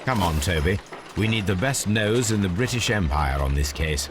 Come on, Toby. We need the best nose in the British Empire on this case.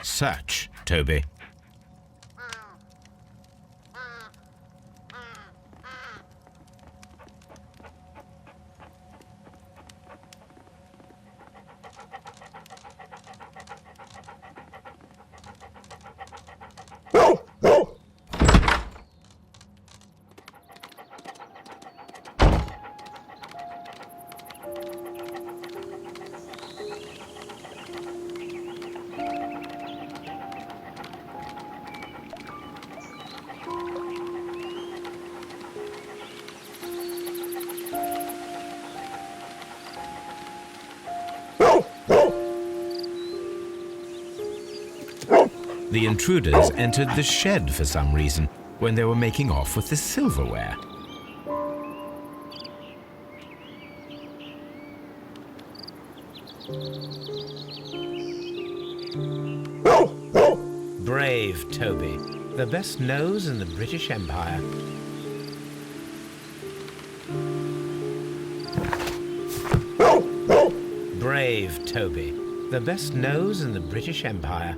Search, Toby. The intruders entered the shed for some reason when they were making off with the silverware. Brave Toby, the best nose in the British Empire. Brave Toby, the best nose in the British Empire.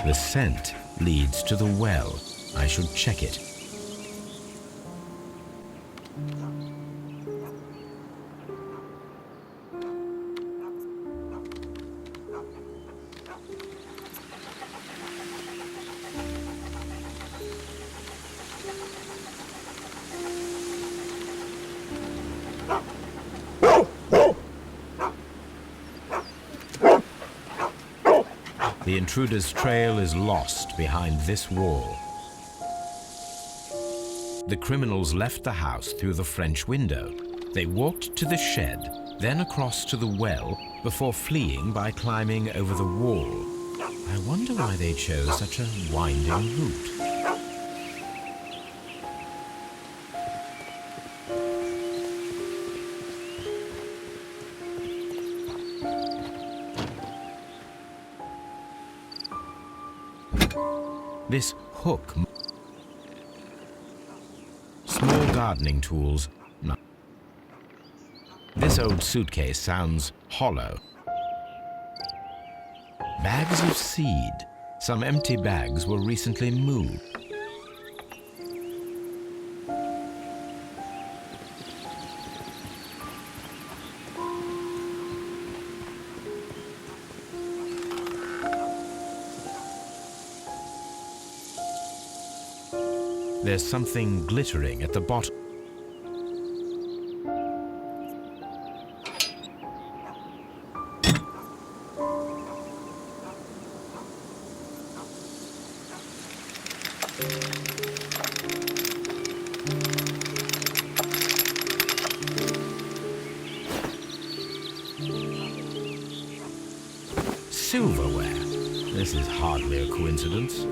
The scent leads to the well. I should check it. The intruder's trail is lost behind this wall. The criminals left the house through the French window. They walked to the shed, then across to the well, before fleeing by climbing over the wall. I wonder why they chose such a winding route. This hook. Small gardening tools. No. This old suitcase sounds hollow. Bags of seed. Some empty bags were recently moved. There's something glittering at the bottom. Silverware. This is hardly a coincidence.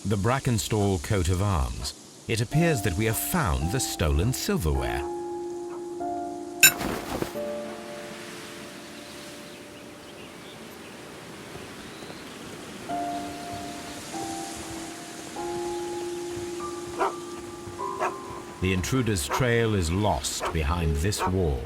The Brackenstall coat of arms. It appears that we have found the stolen silverware. The intruder's trail is lost behind this wall.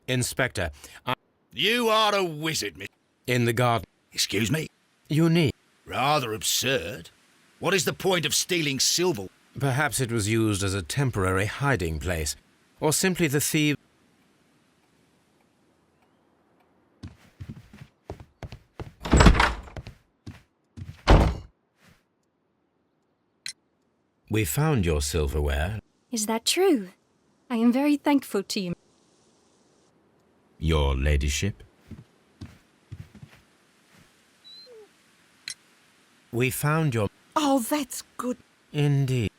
Inspector, You are a wizard, Miss... in the garden. Excuse me? You need. Rather absurd. What is the point of stealing silver? Perhaps it was used as a temporary hiding place, or simply the thieves. We found your silverware. Is that true? I am very thankful to you. Your ladyship. We found your... Oh, that's good. Indeed.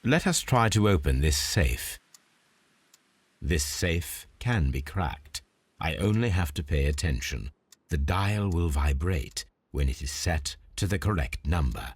Let us try to open this safe. This safe can be cracked. I only have to pay attention. The dial will vibrate when it is set to the correct number.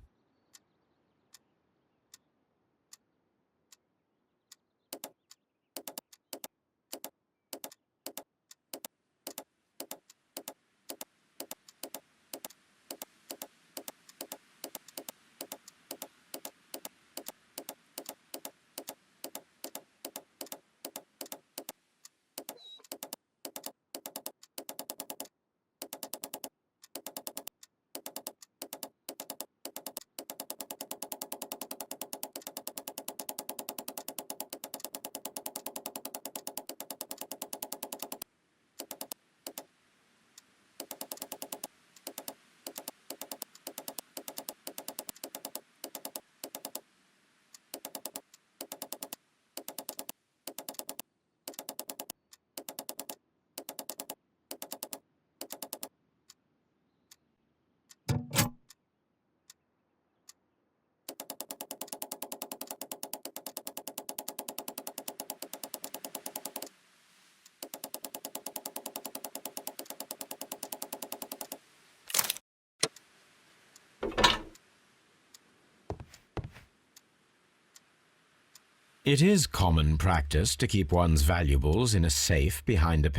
It is common practice to keep one's valuables in a safe behind a...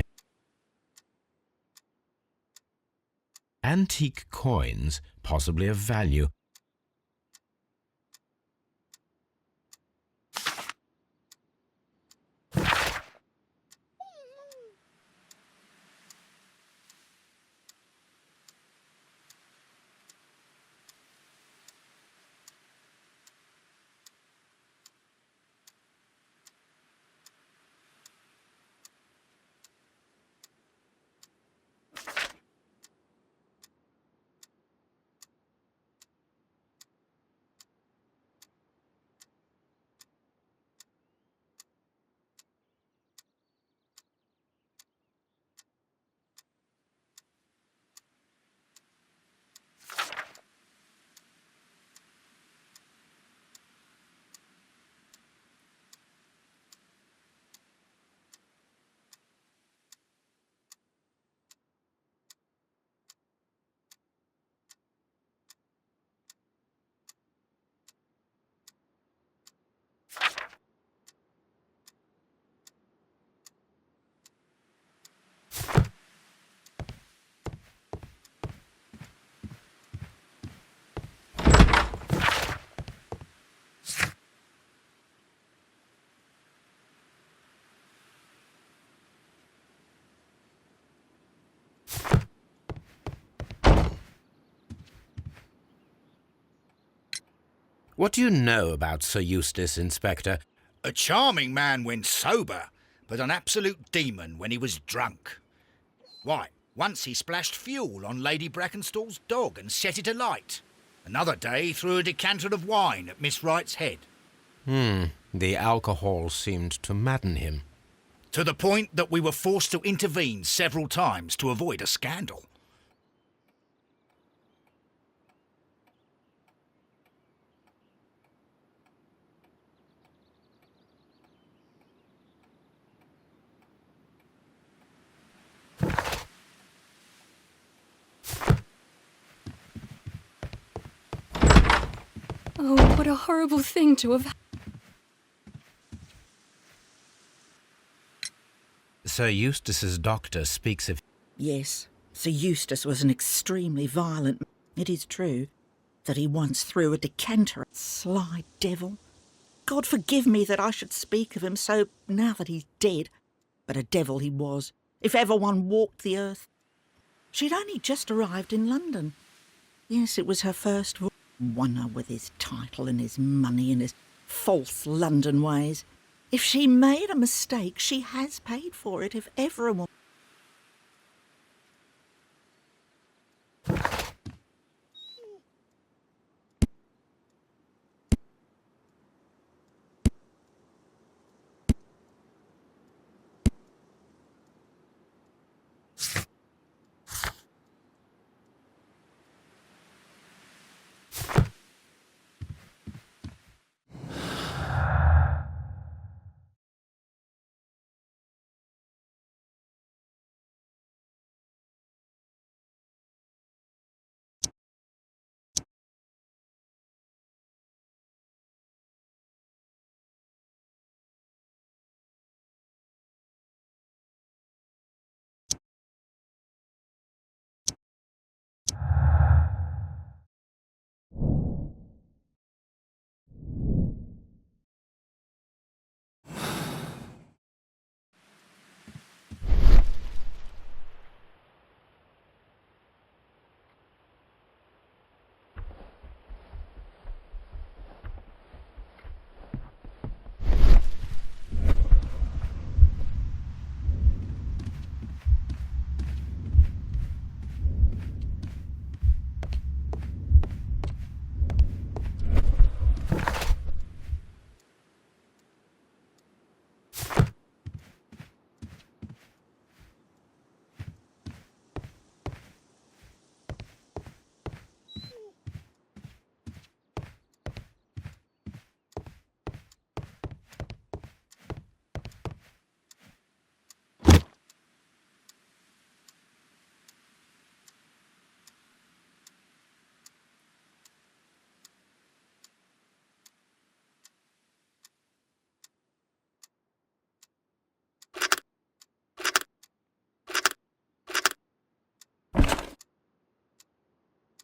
Antique coins, possibly of value. What do you know about Sir Eustace, Inspector? A charming man when sober, but an absolute demon when he was drunk. Why, once he splashed fuel on Lady Brackenstall's dog and set it alight. Another day he threw a decanter of wine at Miss Wright's head. The alcohol seemed to madden him. To the point that we were forced to intervene several times to avoid a scandal. Oh, what a horrible thing to have... Sir Eustace's doctor speaks of... Yes, Sir Eustace was an extremely violent... It is true that he once threw a decanter at sly devil. God forgive me that I should speak of him so now that he's dead. But a devil he was, if ever one walked the earth. She'd only just arrived in London. Yes, it was her first voyage. Won her with his title and his money and his false London ways. If she made a mistake, she has paid for it, if ever a woman...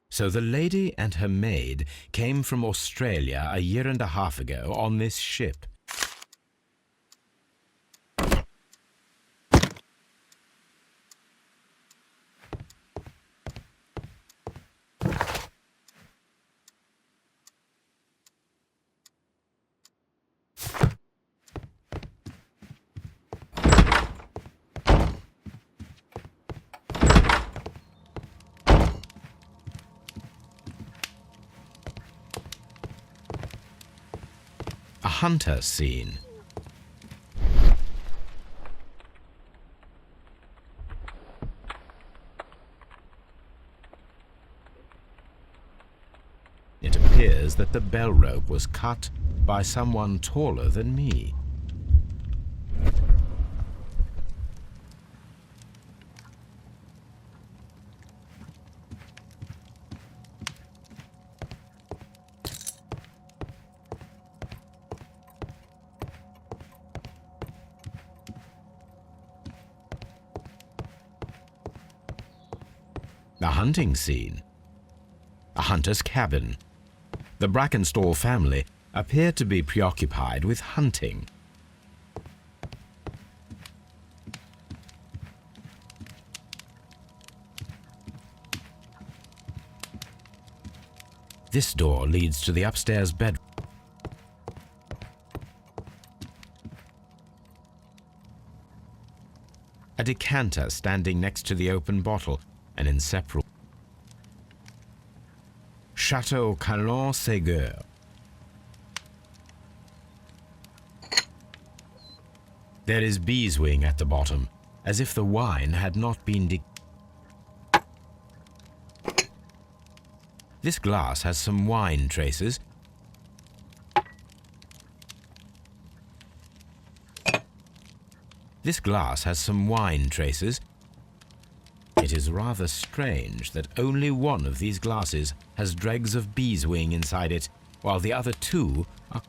So the lady and her maid came from Australia a year and a half ago on this ship. A hunter scene. It appears that the bell rope was cut by someone taller than me. A hunting scene. A hunter's cabin. The Brackenstall family appear to be preoccupied with hunting. This door leads to the upstairs bedroom. A decanter standing next to the open bottle, an inseparable. Chateau Calon-Ségur. There is beeswing at the bottom, as if the wine had not been This glass has some wine traces. This glass has some wine traces. It is rather strange that only one of these glasses has dregs of beeswing inside it, while the other two are...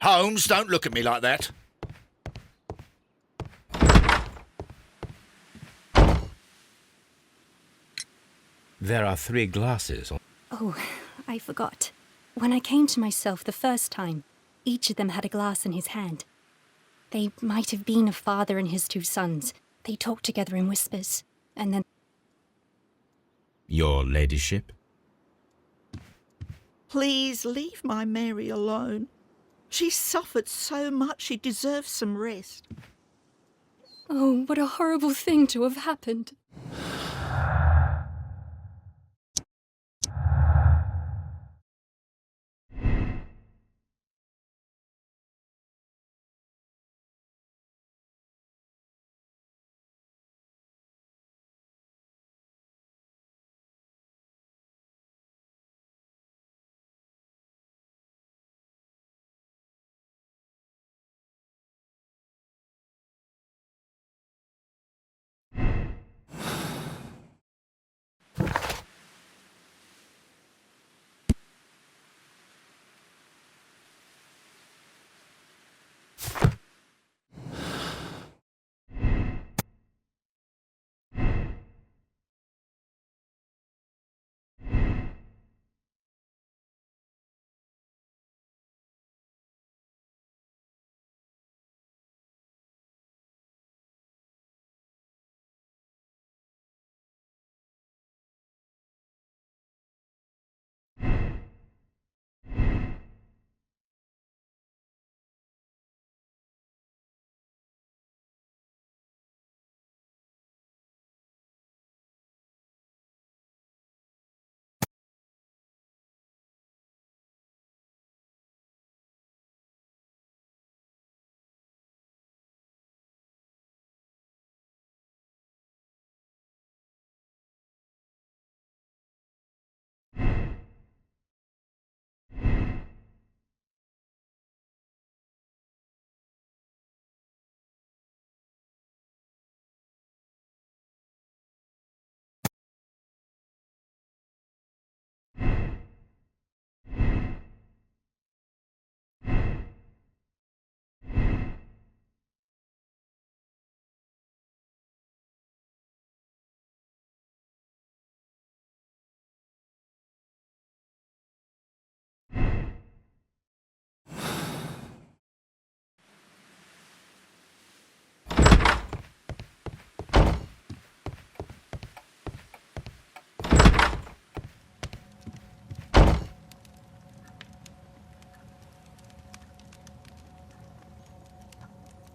Holmes, don't look at me like that. There are 3 glasses on... Oh, I forgot. When I came to myself the first time, each of them had a glass in his hand. They might have been a father and his 2 sons. They talked together in whispers, and then... Your ladyship? Please leave my Mary alone. She's suffered so much, she deserves some rest. Oh, what a horrible thing to have happened.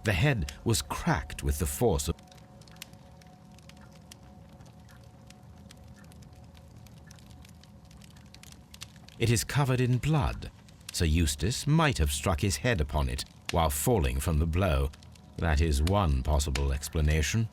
The head was cracked with the force of... It is covered in blood. Sir Eustace might have struck his head upon it while falling from the blow. That is one possible explanation.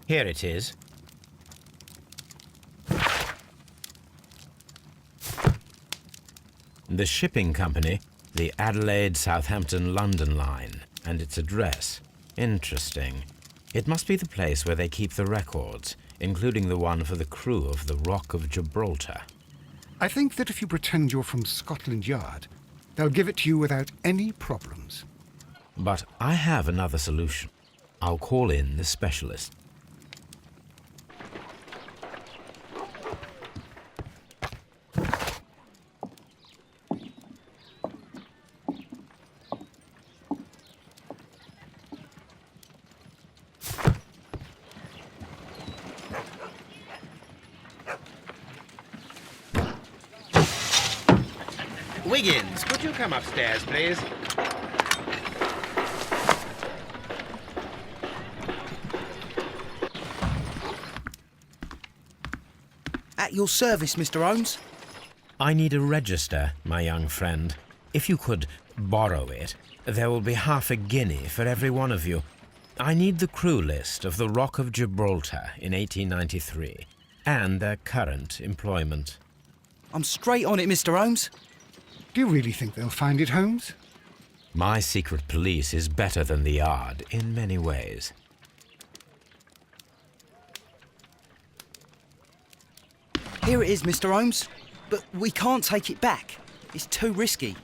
Here it is. The shipping company, the Adelaide, Southampton, London line, and its address. Interesting. It must be the place where they keep the records, including the one for the crew of the Rock of Gibraltar. I think that if you pretend you're from Scotland Yard, they'll give it to you without any problems. But I have another solution. I'll call in the specialist. Wiggins, could you come upstairs, please? At your service, Mr. Holmes. I need a register, my young friend. If you could borrow it, there will be half a guinea for every one of you. I need the crew list of the Rock of Gibraltar in 1893 and their current employment. I'm straight on it, Mr. Holmes. Do you really think they'll find it, Holmes? My secret police is better than the Yard in many ways. Here it is, Mr. Holmes. But we can't take it back. It's too risky.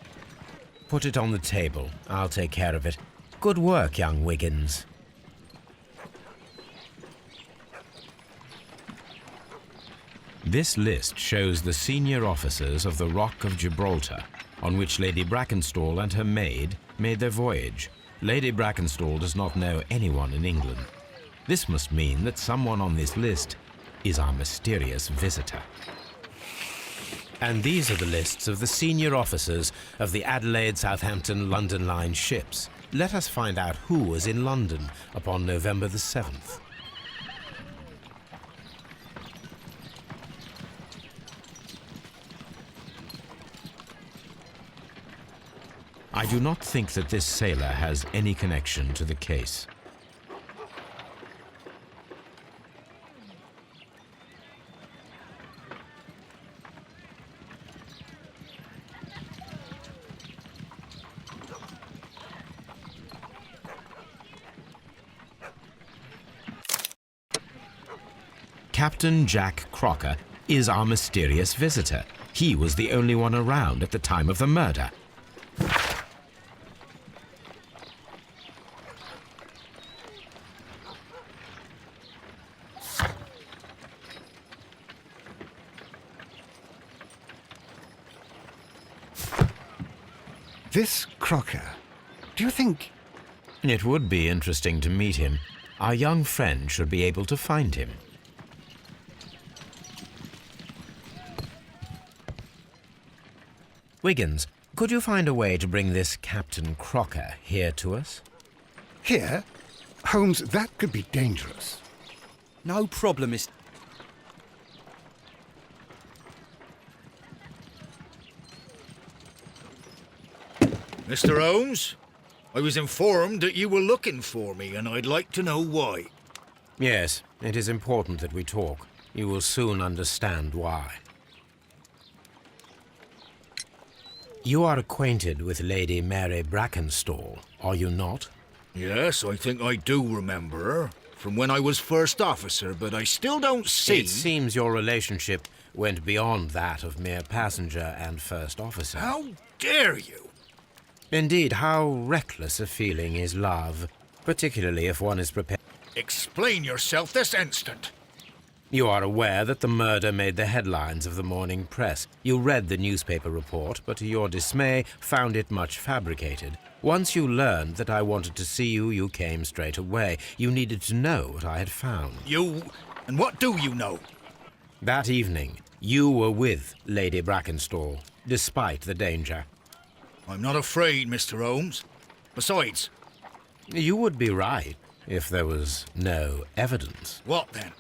Put it on the table. I'll take care of it. Good work, young Wiggins. This list shows the senior officers of the Rock of Gibraltar, on which Lady Brackenstall and her maid made their voyage. Lady Brackenstall does not know anyone in England. This must mean that someone on this list is our mysterious visitor. And these are the lists of the senior officers of the Adelaide, Southampton, London line ships. Let us find out who was in London upon November the 7th. I do not think that this sailor has any connection to the case. Captain Jack Crocker is our mysterious visitor. He was the only one around at the time of the murder. This Crocker, do you think... It would be interesting to meet him. Our young friend should be able to find him. Wiggins, could you find a way to bring this Captain Crocker here to us? Here? Holmes, that could be dangerous. No problem, Mr. Mr. Holmes, I was informed that you were looking for me, and I'd like to know why. Yes, it is important that we talk. You will soon understand why. You are acquainted with Lady Mary Brackenstall, are you not? Yes, I think I do remember her, from when I was first officer, but I still don't see... It seems your relationship went beyond that of mere passenger and first officer. How dare you? Indeed, how reckless a feeling is love, particularly if one is prepared. Explain yourself this instant. You are aware that the murder made the headlines of the morning press. You read the newspaper report, but to your dismay, found it much fabricated. Once you learned that I wanted to see you, you came straight away. You needed to know what I had found. You... and what do you know? That evening, you were with Lady Brackenstall, despite the danger. I'm not afraid, Mr. Holmes. Besides... You would be right if there was no evidence. What then?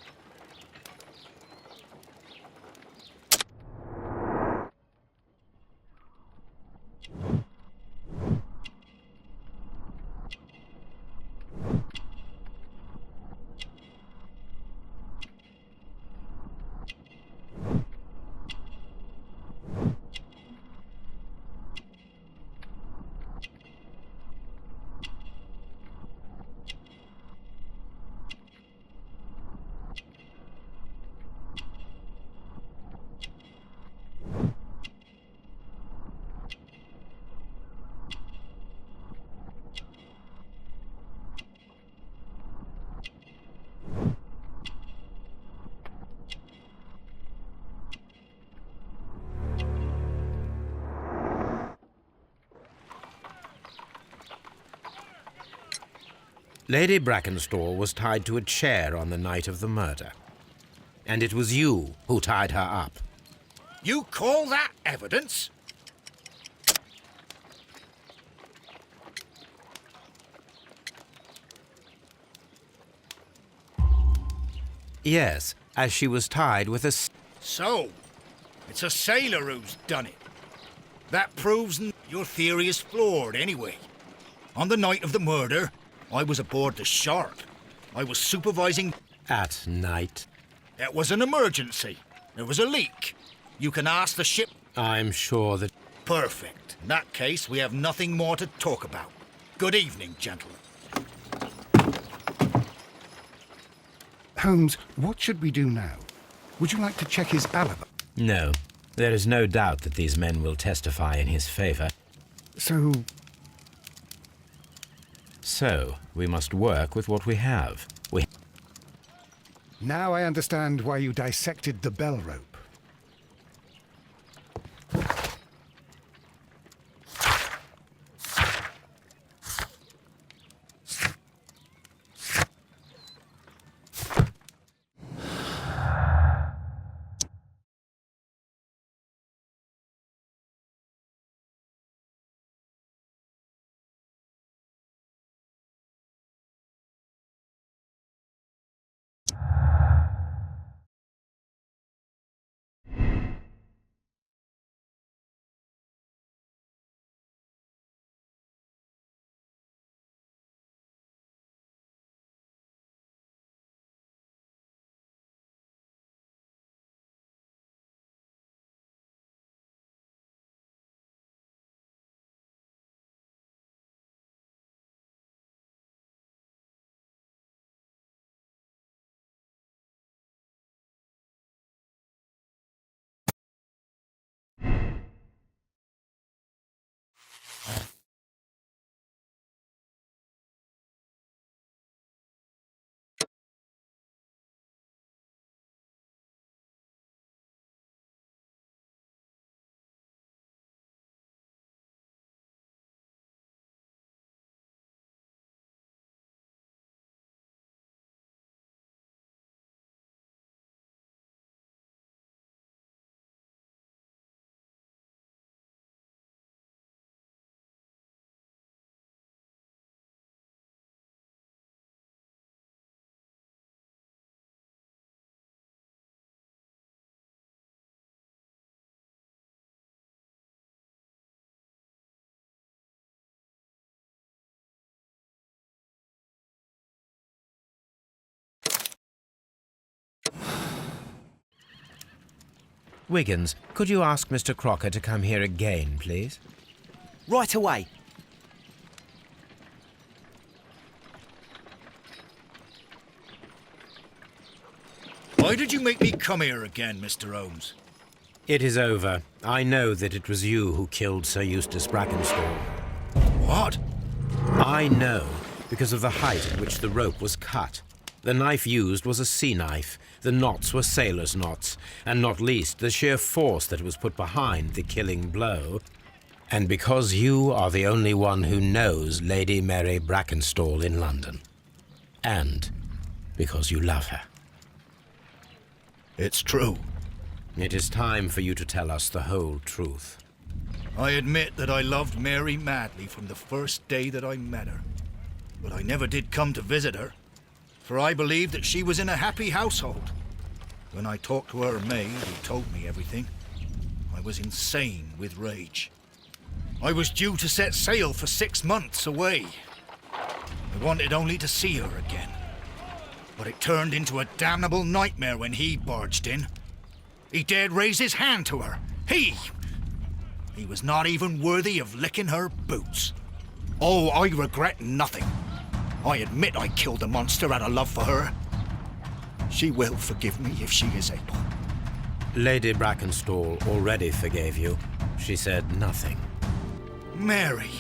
Lady Brackenstall was tied to a chair on the night of the murder. And it was you who tied her up. You call that evidence? Yes, as she was tied with a... So, it's a sailor who's done it. That proves your theory is flawed anyway. On the night of the murder, I was aboard the Shark. I was supervising... At night? It was an emergency. There was a leak. You can ask the ship... I'm sure that... Perfect. In that case, we have nothing more to talk about. Good evening, gentlemen. Holmes, what should we do now? Would you like to check his alibi? No. There is no doubt that these men will testify in his favor. So, we must work with what we have. Now I understand why you dissected the bell rope. Wiggins, could you ask Mr. Crocker to come here again, please? Right away. Why did you make me come here again, Mr. Holmes? It is over. I know that it was you who killed Sir Eustace Brackenstall. What? I know, because of the height at which the rope was cut. The knife used was a sea knife. The knots were sailor's knots, and not least the sheer force that was put behind the killing blow. And because you are the only one who knows Lady Mary Brackenstall in London. And because you love her. It's true. It is time for you to tell us the whole truth. I admit that I loved Mary madly from the first day that I met her. But I never did come to visit her, for I believed that she was in a happy household. When I talked to her maid, who told me everything, I was insane with rage. I was due to set sail for 6 months away. I wanted only to see her again. But it turned into a damnable nightmare when he barged in. He dared raise his hand to her. He was not even worthy of licking her boots. Oh, I regret nothing. I admit I killed the monster out of love for her. She will forgive me if she is able. Lady Brackenstall already forgave you. She said nothing. Mary.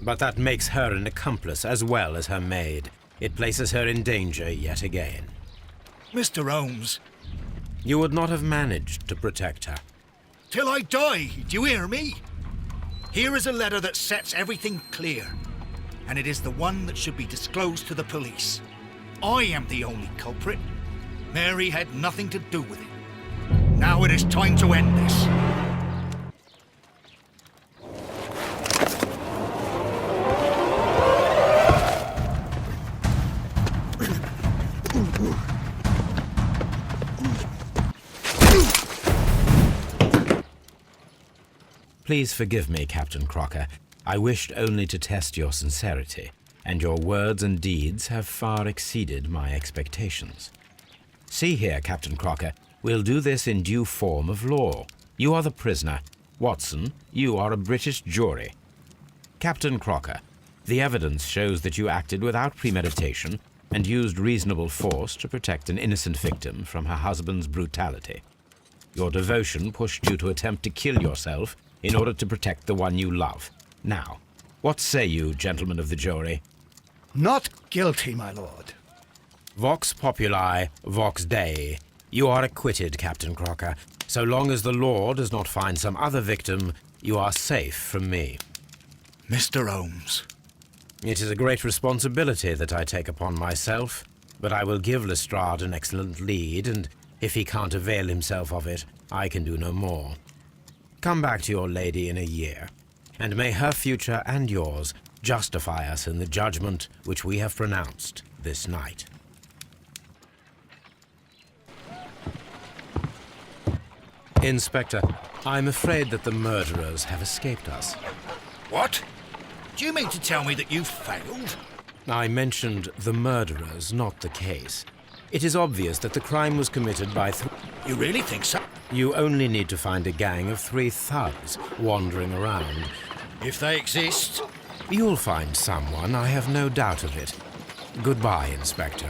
But that makes her an accomplice as well as her maid. It places her in danger yet again. Mr. Holmes. You would not have managed to protect her. Till I die, do you hear me? Here is a letter that sets everything clear, and it is the one that should be disclosed to the police. I am the only culprit. Mary had nothing to do with it. Now it is time to end this. Please forgive me, Captain Crocker. I wished only to test your sincerity, and your words and deeds have far exceeded my expectations. See here, Captain Crocker, we'll do this in due form of law. You are the prisoner. Watson, you are a British jury. Captain Crocker, the evidence shows that you acted without premeditation and used reasonable force to protect an innocent victim from her husband's brutality. Your devotion pushed you to attempt to kill yourself in order to protect the one you love. Now, what say you, gentlemen of the jury? Not guilty, my lord. Vox populi, vox Dei. You are acquitted, Captain Crocker. So long as the law does not find some other victim, you are safe from me. Mr. Holmes. It is a great responsibility that I take upon myself, but I will give Lestrade an excellent lead, and if he can't avail himself of it, I can do no more. Come back to your lady in a year, and may her future and yours justify us in the judgment which we have pronounced this night. Inspector, I'm afraid that the murderers have escaped us. What? Do you mean to tell me that you failed? I mentioned the murderers, not the case. It is obvious that the crime was committed by You really think so? You only need to find a gang of 3 thugs wandering around. If they exist. You'll find someone, I have no doubt of it. Goodbye, Inspector.